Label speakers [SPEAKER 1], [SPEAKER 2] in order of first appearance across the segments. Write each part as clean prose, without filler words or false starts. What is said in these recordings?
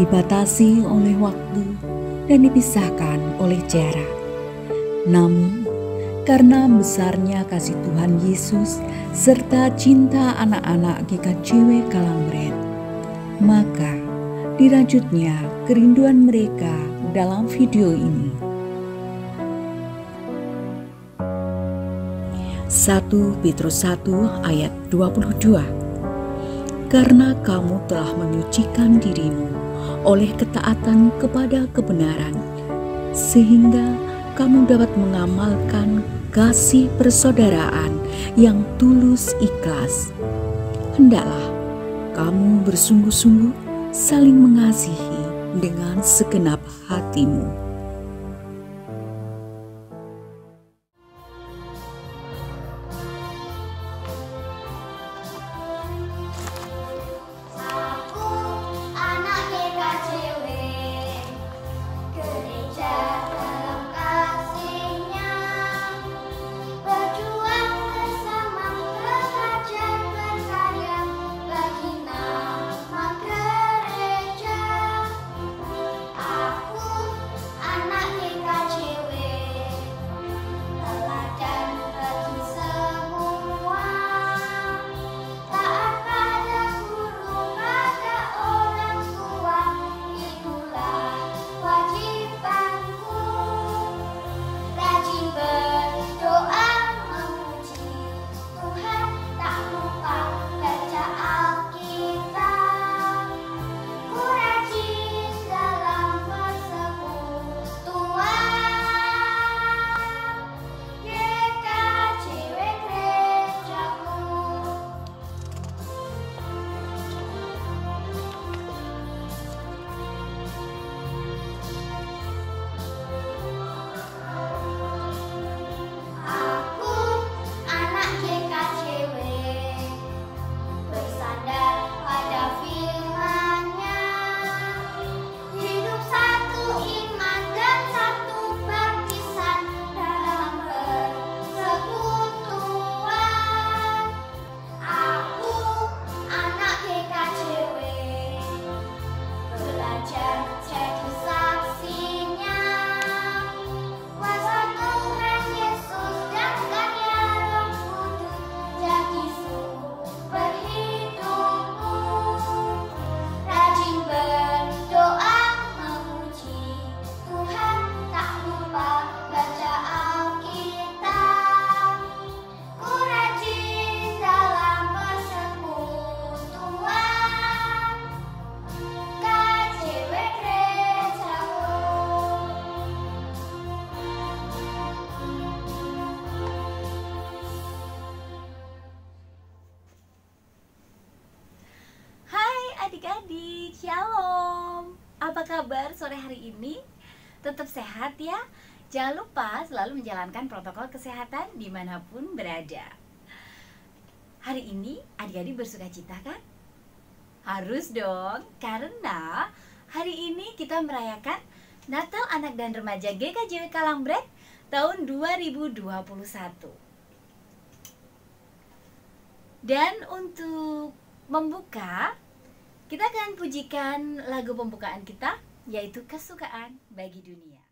[SPEAKER 1] dibatasi oleh waktu dan dipisahkan oleh jarak. Namun, karena besarnya kasih Tuhan Yesus serta cinta anak-anak GKJW Kalangbret, maka dirajutnya kerinduan mereka dalam video ini. 1 Petrus 1 ayat 22. Karena kamu telah menyucikan dirimu oleh ketaatan kepada kebenaran, sehingga kamu dapat mengamalkan kasih persaudaraan yang tulus ikhlas. Hendaklah kamu bersungguh-sungguh saling mengasihi dengan segenap hatimu.
[SPEAKER 2] Adik-adik, shalom. Apa kabar sore hari ini? Tetap sehat ya. Jangan lupa selalu menjalankan protokol kesehatan dimanapun berada. Hari ini adik-adik bersuka cita kan? Harus dong, karena hari ini kita merayakan Natal Anak dan Remaja GKJW Kalangbret tahun 2021. Dan untuk membuka, kita akan pujikan lagu pembukaan kita, yaitu Kesukaan Bagi Dunia.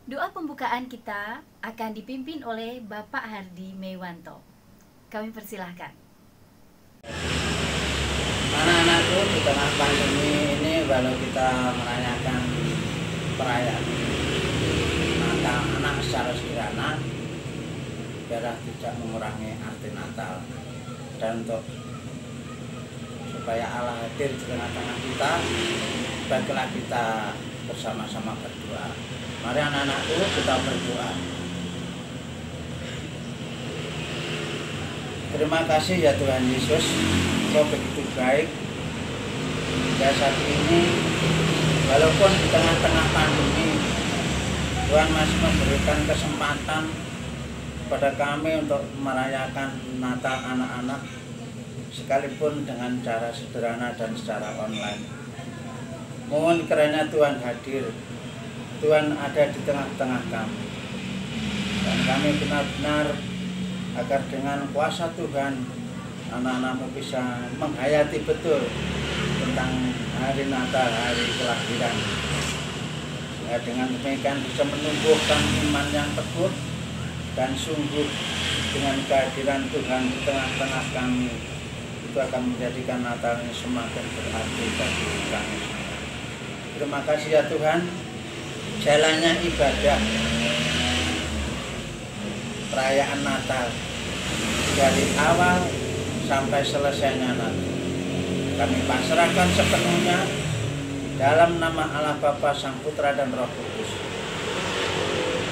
[SPEAKER 2] Doa pembukaan kita akan dipimpin oleh Bapak Hardi Meiwanto. Kami persilahkan.
[SPEAKER 3] Anak-anakku, di tengah pandemi ini walau kita merayakan perayaan Natal anak secara sederhana, biarlah tidak mengurangi arti Natal. Dan untuk supaya Allah hadir di tengah-tengah kita, baiklah kita bersama-sama berdoa. Mari anak-anakku, kita berdoa. Terima kasih ya Tuhan Yesus, Kau begitu baik. Ya saat ini, walaupun di tengah-tengah pandemi, Tuhan masih memberikan kesempatan kepada kami untuk merayakan Natal anak-anak, sekalipun dengan cara sederhana dan secara online. Mohon kiranya Tuhan hadir, Tuhan ada di tengah-tengah kami, dan kami benar-benar agar dengan kuasa Tuhan anak-anakmu bisa menghayati betul tentang hari Natal, hari kelahiran, sehingga dengan demikian bisa menumbuhkan iman yang teguh, dan sungguh dengan kehadiran Tuhan di tengah-tengah kami itu akan menjadikan Natal ini semakin berarti bagi kami. Terima kasih ya Tuhan, jalannya ibadah perayaan Natal dari awal sampai selesainya nanti kami pasrahkan sepenuhnya dalam nama Allah Bapa, Sang Putra dan Roh Kudus.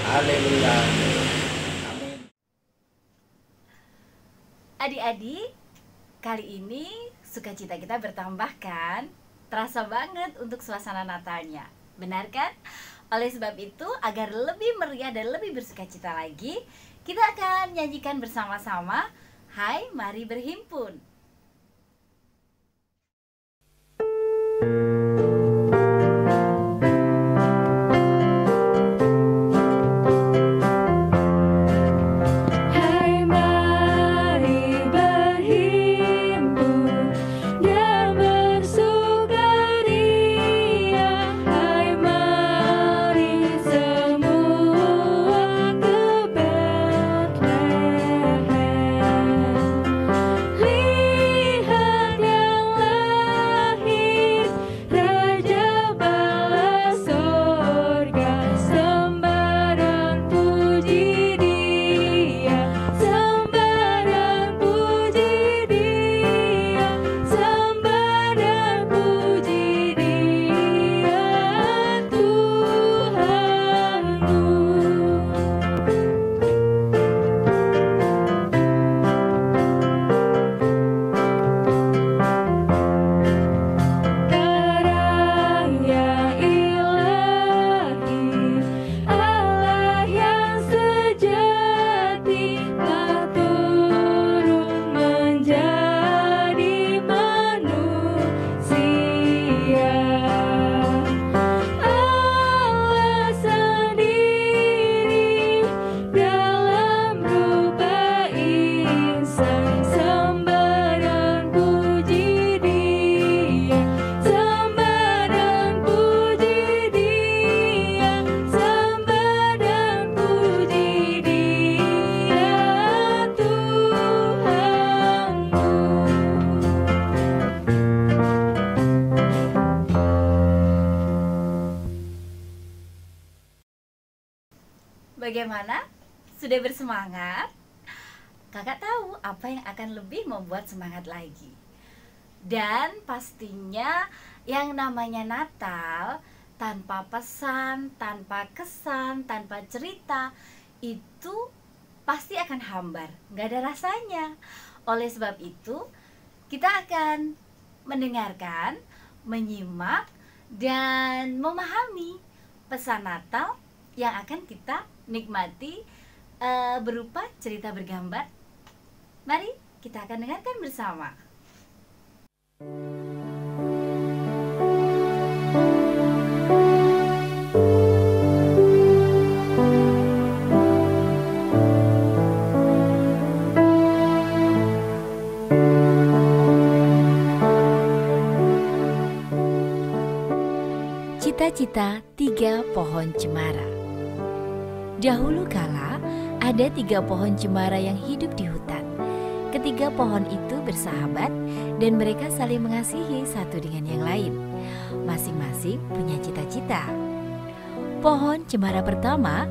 [SPEAKER 3] Haleluya. Amin.
[SPEAKER 2] Adik-adik, kali ini sukacita kita bertambah kan? Terasa banget untuk suasana Natalnya, benar kan? Oleh sebab itu, agar lebih meriah dan lebih bersukacita lagi, kita akan nyanyikan bersama-sama Hai Mari Berhimpun. Bagaimana? Sudah bersemangat? Kakak tahu apa yang akan lebih membuat semangat lagi. Dan pastinya yang namanya Natal tanpa pesan, tanpa kesan, tanpa cerita itu pasti akan hambar, nggak ada rasanya. Oleh sebab itu kita akan mendengarkan, menyimak, dan memahami pesan Natal yang akan kita nikmati berupa cerita bergambar. Mari kita akan dengarkan bersama. Cita-cita 3 pohon cemara. Dahulu kala ada 3 pohon cemara yang hidup di hutan. Ketiga pohon itu bersahabat dan mereka saling mengasihi satu dengan yang lain. Masing-masing punya cita-cita. Pohon cemara pertama,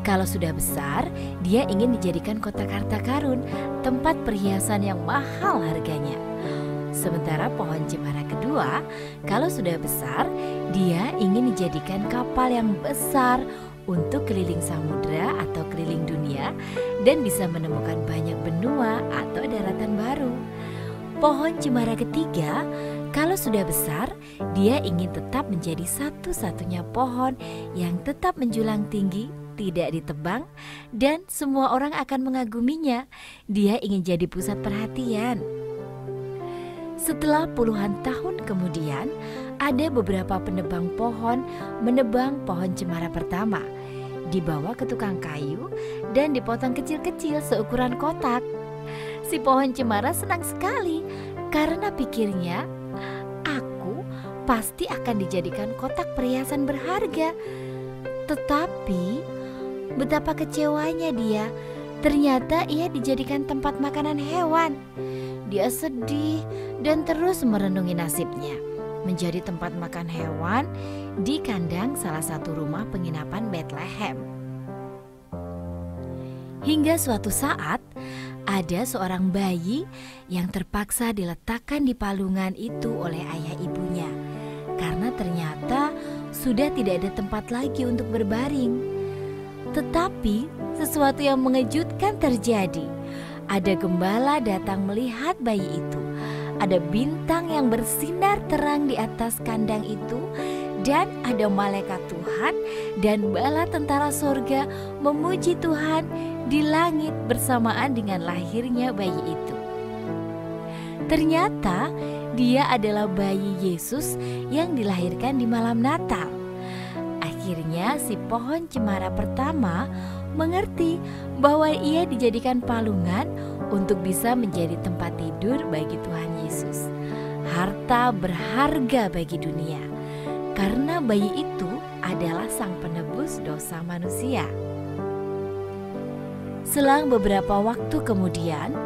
[SPEAKER 2] kalau sudah besar, dia ingin dijadikan kotak harta karun, tempat perhiasan yang mahal harganya. Sementara pohon cemara kedua, kalau sudah besar, dia ingin dijadikan kapal yang besar untuk keliling samudra atau keliling dunia dan bisa menemukan banyak benua atau daratan baru. Pohon cemara ketiga, kalau sudah besar, dia ingin tetap menjadi satu-satunya pohon yang tetap menjulang tinggi, tidak ditebang, dan semua orang akan mengaguminya. Dia ingin jadi pusat perhatian. Setelah puluhan tahun kemudian, ada beberapa penebang pohon menebang pohon cemara pertama, dibawa ke tukang kayu dan dipotong kecil-kecil seukuran kotak. Si pohon cemara senang sekali karena pikirnya, aku pasti akan dijadikan kotak perhiasan berharga. Tetapi betapa kecewanya dia, ternyata ia dijadikan tempat makanan hewan. Dia sedih dan terus merenungi nasibnya, menjadi tempat makan hewan di kandang salah satu rumah penginapan Bethlehem. Hingga suatu saat, ada seorang bayi yang terpaksa diletakkan di palungan itu oleh ayah ibunya, karena ternyata sudah tidak ada tempat lagi untuk berbaring. Tetapi sesuatu yang mengejutkan terjadi. Ada gembala datang melihat bayi itu. Ada bintang yang bersinar terang di atas kandang itu, dan ada malaikat Tuhan dan bala tentara sorga memuji Tuhan di langit bersamaan dengan lahirnya bayi itu. Ternyata dia adalah bayi Yesus yang dilahirkan di malam Natal. Akhirnya si pohon cemara pertama mengerti bahwa ia dijadikan palungan untuk bisa menjadi tempat tidur bagi Tuhan Yesus, harta berharga bagi dunia, karena bayi itu adalah sang penebus dosa manusia. Selang beberapa waktu kemudian,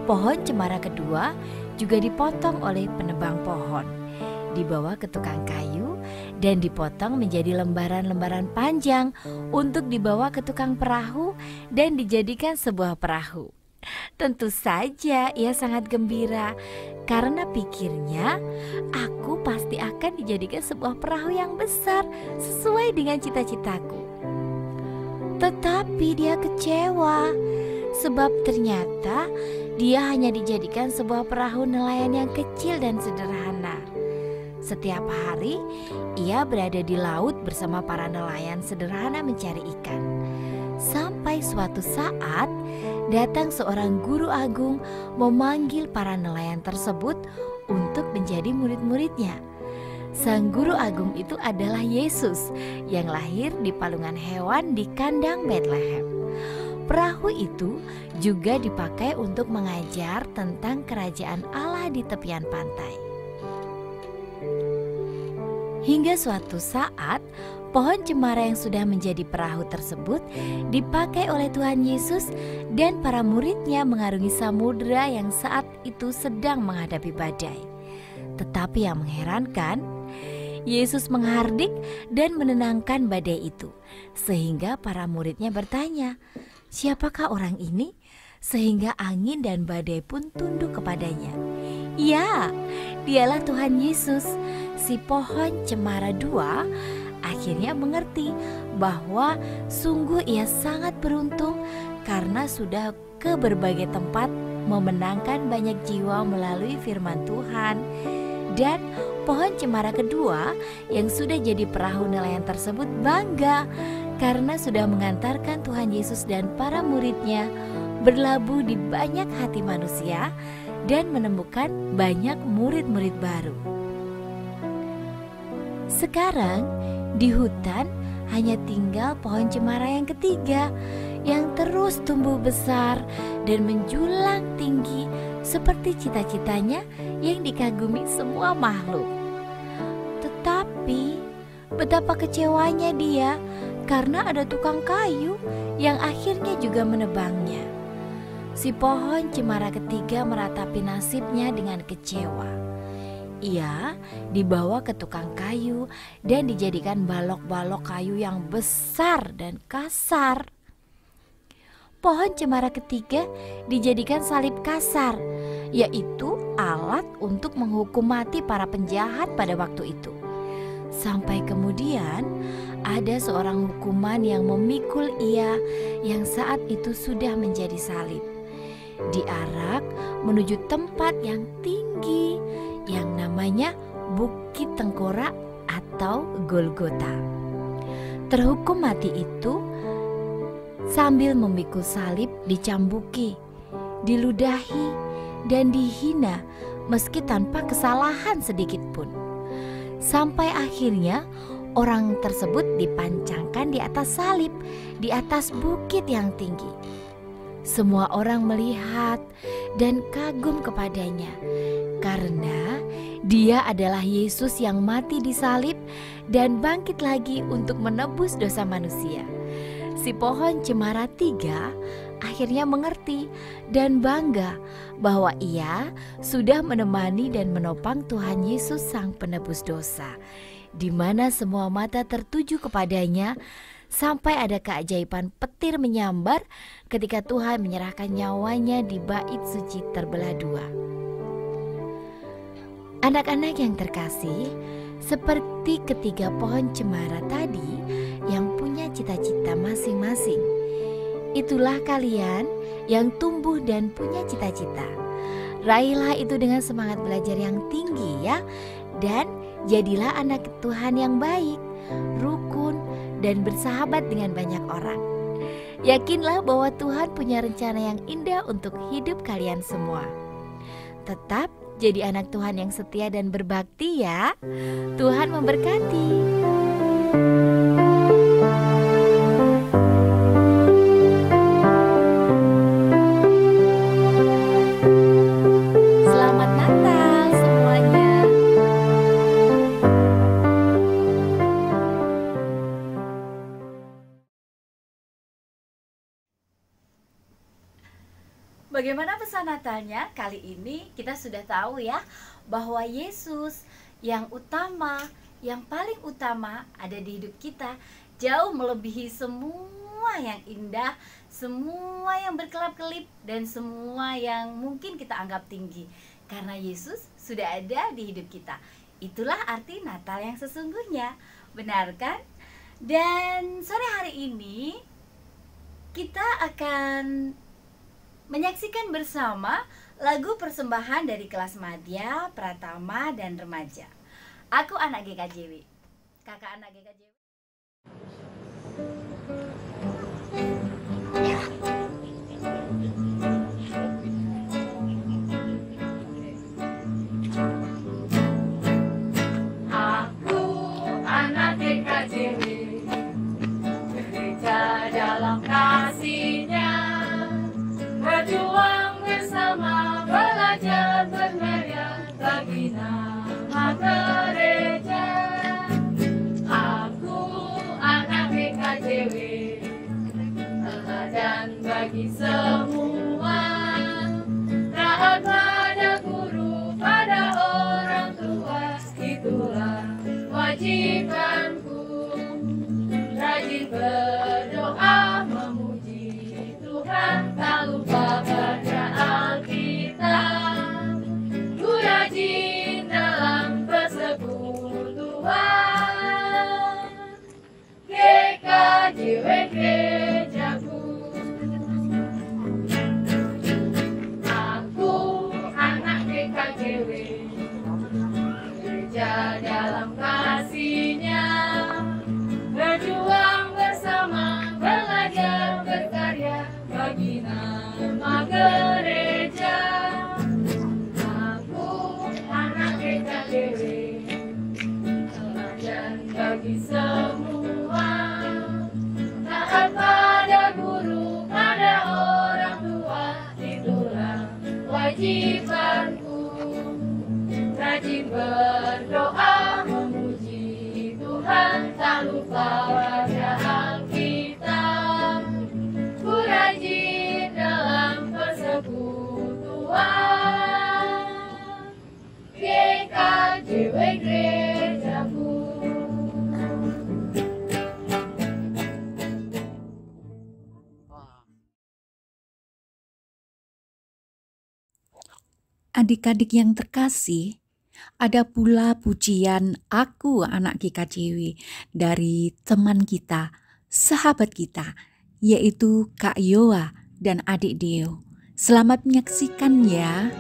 [SPEAKER 2] pohon cemara kedua juga dipotong oleh penebang pohon, dibawa ke tukang kayu dan dipotong menjadi lembaran-lembaran panjang untuk dibawa ke tukang perahu dan dijadikan sebuah perahu. Tentu saja ia sangat gembira karena pikirnya, aku pasti akan dijadikan sebuah perahu yang besar sesuai dengan cita-citaku. Tetapi dia kecewa sebab ternyata dia hanya dijadikan sebuah perahu nelayan yang kecil dan sederhana. Setiap hari ia berada di laut bersama para nelayan sederhana mencari ikan. Sampai suatu saat datang seorang guru agung memanggil para nelayan tersebut untuk menjadi murid-muridnya. Sang guru agung itu adalah Yesus yang lahir di palungan hewan di kandang Bethlehem. Perahu itu juga dipakai untuk mengajar tentang kerajaan Allah di tepian pantai. Hingga suatu saat, pohon cemara yang sudah menjadi perahu tersebut dipakai oleh Tuhan Yesus dan para muridnya mengarungi samudera yang saat itu sedang menghadapi badai. Tetapi yang mengherankan, Yesus menghardik dan menenangkan badai itu, sehingga para muridnya bertanya, "Siapakah orang ini?" Sehingga angin dan badai pun tunduk kepadanya. Ya, dialah Tuhan Yesus. Si pohon cemara dua akhirnya mengerti bahwa sungguh ia sangat beruntung karena sudah ke berbagai tempat memenangkan banyak jiwa melalui firman Tuhan. Dan pohon cemara kedua yang sudah jadi perahu nelayan tersebut bangga karena sudah mengantarkan Tuhan Yesus dan para muridnya berlabuh di banyak hati manusia dan menemukan banyak murid-murid baru. Sekarang di hutan hanya tinggal pohon cemara yang ketiga yang terus tumbuh besar dan menjulang tinggi seperti cita-citanya yang dikagumi semua makhluk. Tetapi betapa kecewanya dia karena ada tukang kayu yang akhirnya juga menebangnya.
[SPEAKER 4] Si pohon cemara ketiga meratapi nasibnya dengan kecewa. Ia dibawa ke tukang kayu dan dijadikan balok-balok kayu yang besar dan kasar. Pohon cemara ketiga dijadikan salib kasar, yaitu alat untuk menghukum mati para penjahat pada waktu itu. Sampai kemudian ada seorang hukuman yang memikul ia yang saat itu sudah menjadi salib. Diarak menuju tempat yang tinggi yang namanya Bukit Tengkorak atau Golgota. Terhukum mati itu sambil memikul salib dicambuki, diludahi, dan dihina meski tanpa kesalahan sedikit pun. Sampai akhirnya orang tersebut dipancangkan di atas salib, di atas bukit yang tinggi. Semua orang melihat dan kagum kepadanya karena dia adalah Yesus yang mati di salib dan bangkit lagi untuk menebus dosa manusia. Si pohon cemara tiga akhirnya mengerti dan bangga bahwa ia sudah menemani dan menopang Tuhan Yesus Sang Penebus dosa, di mana semua mata tertuju kepadanya. Sampai ada keajaiban petir menyambar ketika Tuhan menyerahkan nyawanya di bait suci terbelah dua. Anak-anak yang terkasih, seperti ketiga pohon cemara tadi yang punya cita-cita masing-masing, itulah kalian yang tumbuh dan punya cita-cita. Raihlah itu dengan semangat belajar yang tinggi ya, dan jadilah anak Tuhan yang baik, rukun, dan bersahabat dengan banyak orang. Yakinlah bahwa Tuhan punya rencana yang indah untuk hidup kalian semua. Tetap jadi anak Tuhan yang setia dan berbakti ya. Tuhan memberkati. Selamat Natal semuanya.
[SPEAKER 2] Bagaimana pesan Natalnya? Kali ini kita sudah tahu ya bahwa Yesus yang utama, yang paling utama ada di hidup kita, jauh melebihi semua yang indah, semua yang berkelap-kelip, dan semua yang mungkin kita anggap tinggi. Karena Yesus sudah ada di hidup kita. Itulah arti Natal yang sesungguhnya. Benar kan? Dan sore hari ini kita akan menyaksikan bersama lagu persembahan dari kelas madya, pratama, dan remaja. Aku anak GKJW. Kakak anak GKJW.
[SPEAKER 5] Aku anak GKJW, gereja dalam kasih-Nya, berjuang bersama, belajar berkarya bagi nama gereja. Aku anak GKJW, teladan bagi semua, taat pada guru, pada orang tua, itulah wajibanku. Rajin berdoa memuji Tuhan, tak lupa baca Alkitab. Ku rajin dalam persekutuan, GKJW gerejaku. Aku anak GKJW, gereja dalam kasih-Nya, berjuang bersama, belajar berkarya bagi nama gereja. Aku anak GKJW, teladan bagi semua, taat pada guru, pada orang tua, itulah wajibanku. Rajin berdoa memuji Tuhan, tak lupa baca Alkitab. Ku rajin dalam persekutuan,
[SPEAKER 1] Adik-adik yang terkasih, ada pula pujian Aku Anak GKJW dari teman kita, sahabat kita, yaitu Kak Yoa dan adik Deo. Selamat menyaksikan ya.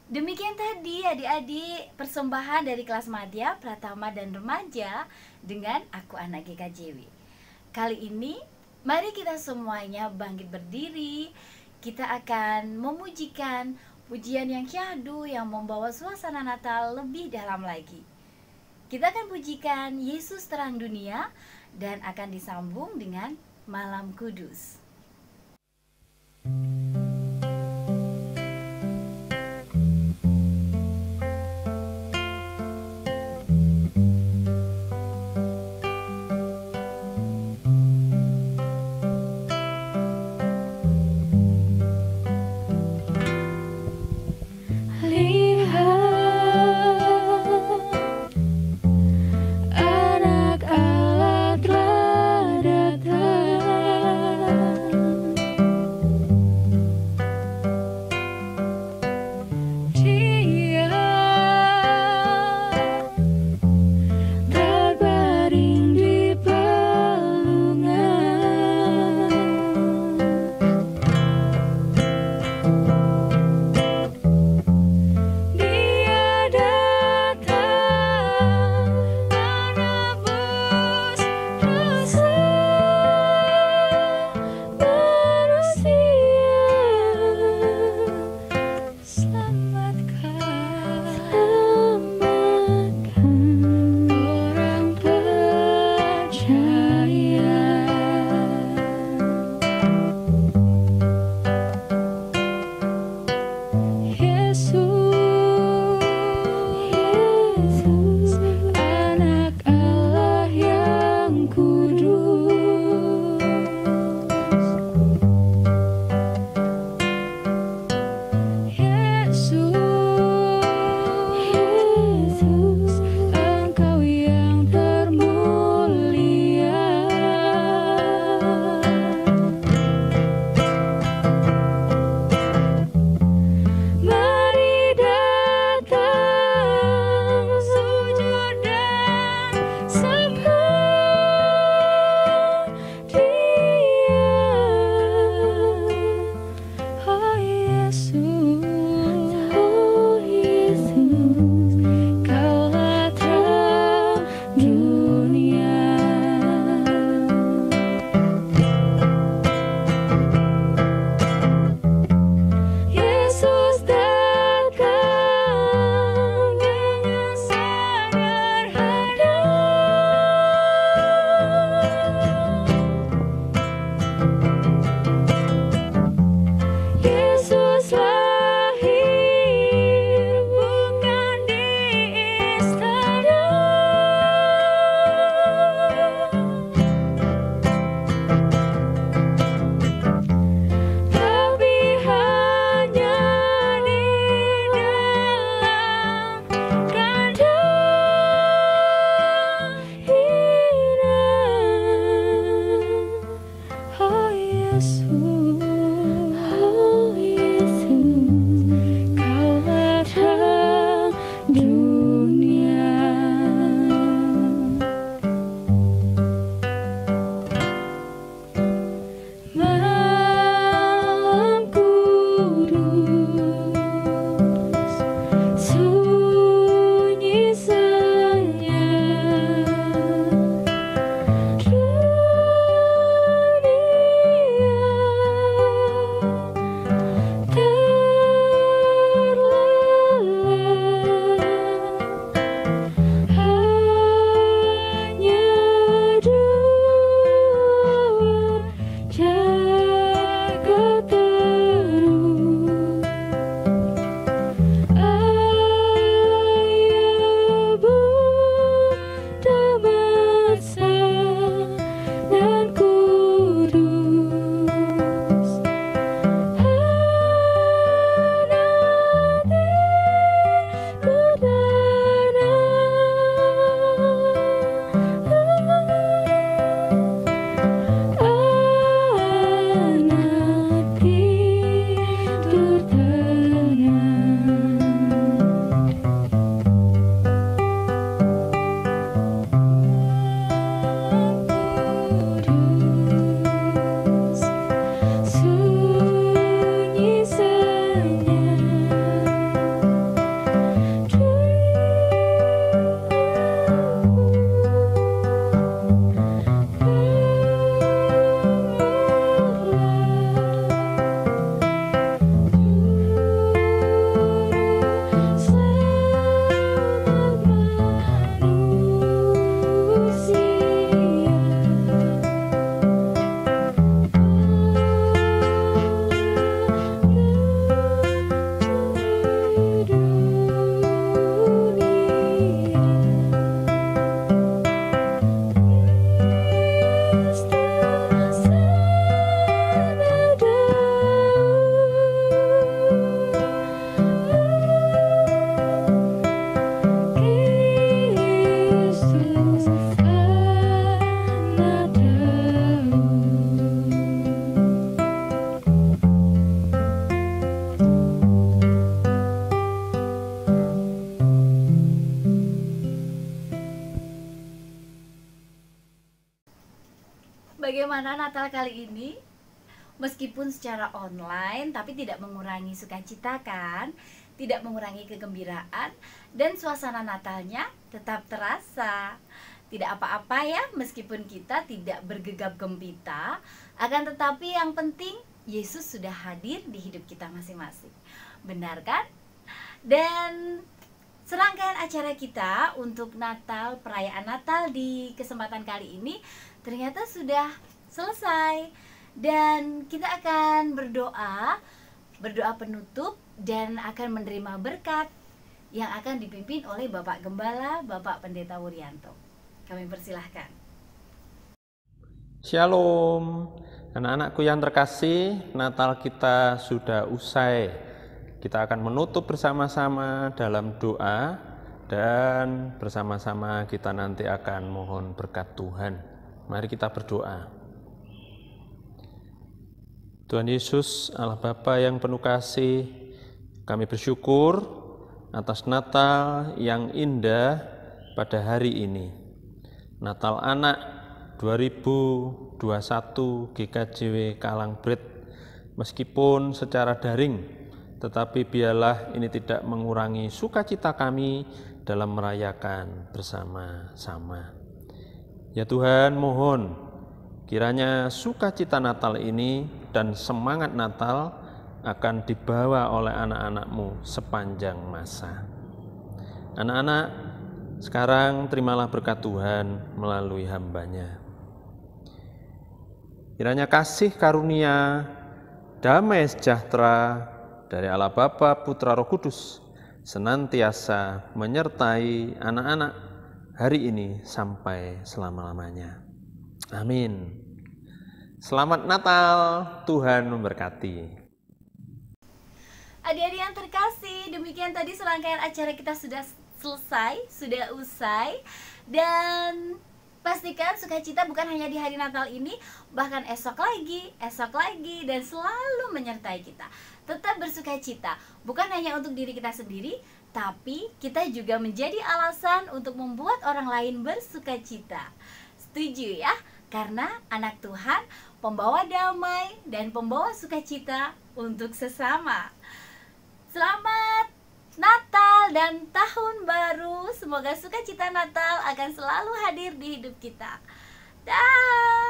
[SPEAKER 2] Demikian tadi adik-adik persembahan dari kelas madya, pratama dan remaja dengan Aku Anak GKJW. Kali ini mari kita semuanya bangkit berdiri. Kita akan memujikan pujian yang syahdu yang membawa suasana Natal lebih dalam lagi. Kita akan pujikan Yesus Terang Dunia dan akan disambung dengan Malam Kudus.
[SPEAKER 5] Anak Allah telah datang.
[SPEAKER 2] bagaimana Natal kali ini? Meskipun secara online, tapi tidak mengurangi sukacita kan? Tidak mengurangi kegembiraan, dan suasana Natalnya tetap terasa. Tidak apa-apa ya, meskipun kita tidak bergegap gempita, akan tetapi yang penting Yesus sudah hadir di hidup kita masing-masing. Benar kan? Dan serangkaian acara kita untuk Natal, perayaan Natal di kesempatan kali ini ternyata sudah selesai. Dan kita akan berdoa penutup dan akan menerima berkat yang akan dipimpin oleh Bapak Gembala, Bapak Pendeta Wuryanto. Kami persilahkan.
[SPEAKER 6] Shalom, anak-anakku yang terkasih, Natal kita sudah usai. Kita akan menutup bersama-sama dalam doa dan bersama-sama kita nanti akan mohon berkat Tuhan. Mari kita berdoa. Tuhan Yesus, Allah Bapa yang penuh kasih, kami bersyukur atas Natal yang indah pada hari ini. Natal Anak 2021 GKJW Kalangbrit, meskipun secara daring, tetapi biarlah ini tidak mengurangi sukacita kami dalam merayakan bersama-sama. Ya Tuhan, mohon kiranya sukacita Natal ini dan semangat Natal akan dibawa oleh anak-anak-Mu sepanjang masa. Anak-anak, sekarang terimalah berkat Tuhan melalui hamba-Nya. Kiranya kasih karunia, damai sejahtera dari Allah Bapa, Putra, Roh Kudus senantiasa menyertai anak-anak hari ini sampai selama-lamanya. Amin. Selamat Natal, Tuhan memberkati.
[SPEAKER 2] Adik-adik yang terkasih, demikian tadi serangkaian acara kita sudah selesai, sudah usai. Dan pastikan sukacita bukan hanya di hari Natal ini, bahkan esok lagi, dan selalu menyertai kita. Tetap bersukacita, bukan hanya untuk diri kita sendiri, tapi kita juga menjadi alasan untuk membuat orang lain bersukacita. Setuju ya? Karena anak Tuhan pembawa damai dan pembawa sukacita untuk sesama. Selamat Natal dan Tahun Baru. Semoga sukacita Natal akan selalu hadir di hidup kita. Dah.